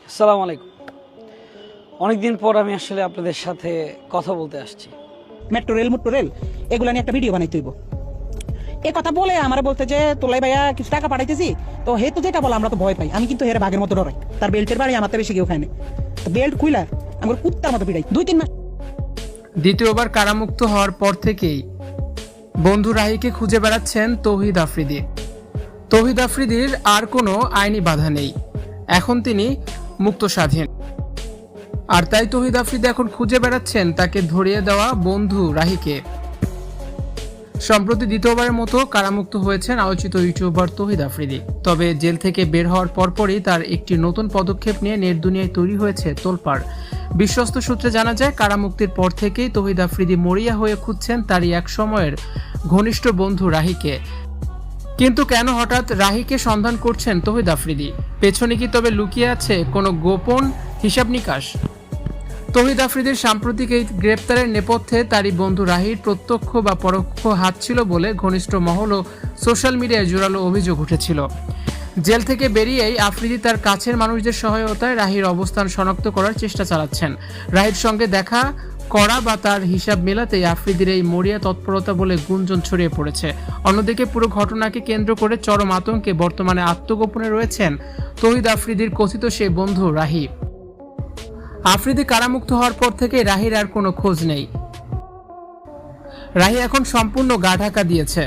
আসসালামু আলাইকুম। অনেকদিন পর আমি আসলে আপনাদের সাথে কথা বলতে আসছি। মেট্রো রেল এগুলা নিয়ে একটা ভিডিও বানাইতে হইব। এ কথা বলে আমার বলতে যে তোলাই ভাইয়া কিছু টাকা পাঠাইতেছি, তো হে তো যেটা বলে আমরা তো ভয় পাই। আমি কিন্তু হেরে বাঘের মতো ডরাই। তার বেল্টের বাড়ি আমার বেশি কেউ খায় না। তো বেল্ট খুইলা আমার কুত্তার মতো পিড়াই 2-3 মাস। দ্বিতীয়বার কারামুক্ত হওয়ার পর থেকেই বন্ধু রাহিকে খুঁজে বেড়াচ্ছেন তৌহিদ আফ্রিদি। তৌহিদ আফ্রিদির আর কোনো আইনি বাধা নেই, এখন তিনি মুক্ত স্বাধীন। আর তাই তৌহিদ আফ্রিদি এখন খুঁজে বেড়াচ্ছেন তাকে ধরিয়ে দেওয়া বন্ধু রাহিকে। সম্প্রতি দ্বিতীয়বারের মতো কারামুক্ত হয়েছেন আলোচিত ইউটিউবার তৌহিদ আফ্রিদি। তবে জেল থেকে বের হওয়ার পরপরই তার একটি নতুন পদক্ষেপ নিয়ে নেট দুনিয়ায় তৈরি হয়েছে তোলপাড়। বিশ্বস্ত সূত্রে জানা যায়, কারামুক্তির পর থেকেই তৌহিদ আফ্রিদি মরিয়া হয়ে খুঁজছেন তারই এক সময়ের ঘনিষ্ঠ বন্ধু রাহিকে। কিন্তু কেন হঠাৎ রাহিকে সন্ধান করছেন তৌহিদ আফ্রিদি? পেছনে কি তবে লুকিয়ে আছে কোনো গোপন হিসাব নিকাশ? তৌহিদ আফ্রিদির সাম্প্রতিক এই গ্রেপ্তারের নেপথ্যে তারই বন্ধু রাহির প্রত্যক্ষ বা পরোক্ষ হাত ছিল বলে ঘনিষ্ঠ মহল ও সোশ্যাল মিডিয়ায় জোরালো অভিযোগ উঠেছিল। জেল থেকে বেরিয়েই আফ্রিদি তার কাছের মানুষদের সহায়তায় রাহির অবস্থান শনাক্ত করার চেষ্টা চালাচ্ছেন। রাহির সঙ্গে দেখা করা বা তার হিসাব মেলাতেই আফ্রিদির এই মরিয়া তৎপরতা বলে গুঞ্জন ছড়িয়ে পড়েছে। অন্যদিকে পুরো ঘটনাকে কেন্দ্র করে চরম আতঙ্কে বর্তমানে আত্মগোপনে রয়েছেন তৌহিদ আফ্রিদির কথিত সেই বন্ধু রাহি। আফ্রিদি কারামুক্ত হওয়ার পর থেকে রাহির আর কোনো খোঁজ নেই। রাহি এখন সম্পূর্ণ গা ঢাকা দিয়েছে।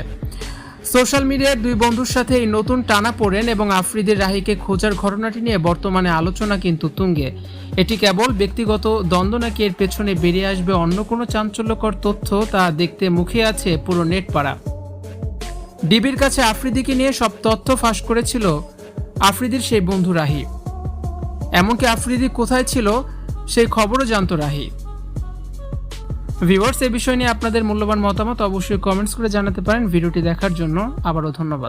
সোশ্যাল মিডিয়ার দুই বন্ধুর সাথে এই নতুন টানাপোড়েন এবং আফ্রিদির রাহিকে খোঁজার ঘটনাটি নিয়ে বর্তমানে আলোচনা কিন্তু তুঙ্গে। এটি কেবল ব্যক্তিগত দ্বন্দ্ব নাকি এর পেছনে বেরিয়ে আসবে অন্য কোনো চাঞ্চল্যকর তথ্য, তা দেখতে মুখিয়ে আছে পুরো নেট পাড়া। ডিবির কাছে আফ্রিদিকে নিয়ে সব তথ্য ফাঁস করেছিল আফ্রিদির সেই বন্ধু রাহি। এমনকি আফ্রিদি কোথায় ছিল সেই খবরও জানতো রাহি। ভিউয়ার্স, এই বিষয় নিয়ে আপনাদের মূল্যবান মতামত অবশ্যই কমেন্টস করে জানাতে পারেন। ভিডিওটি দেখার জন্য আবারও ধন্যবাদ।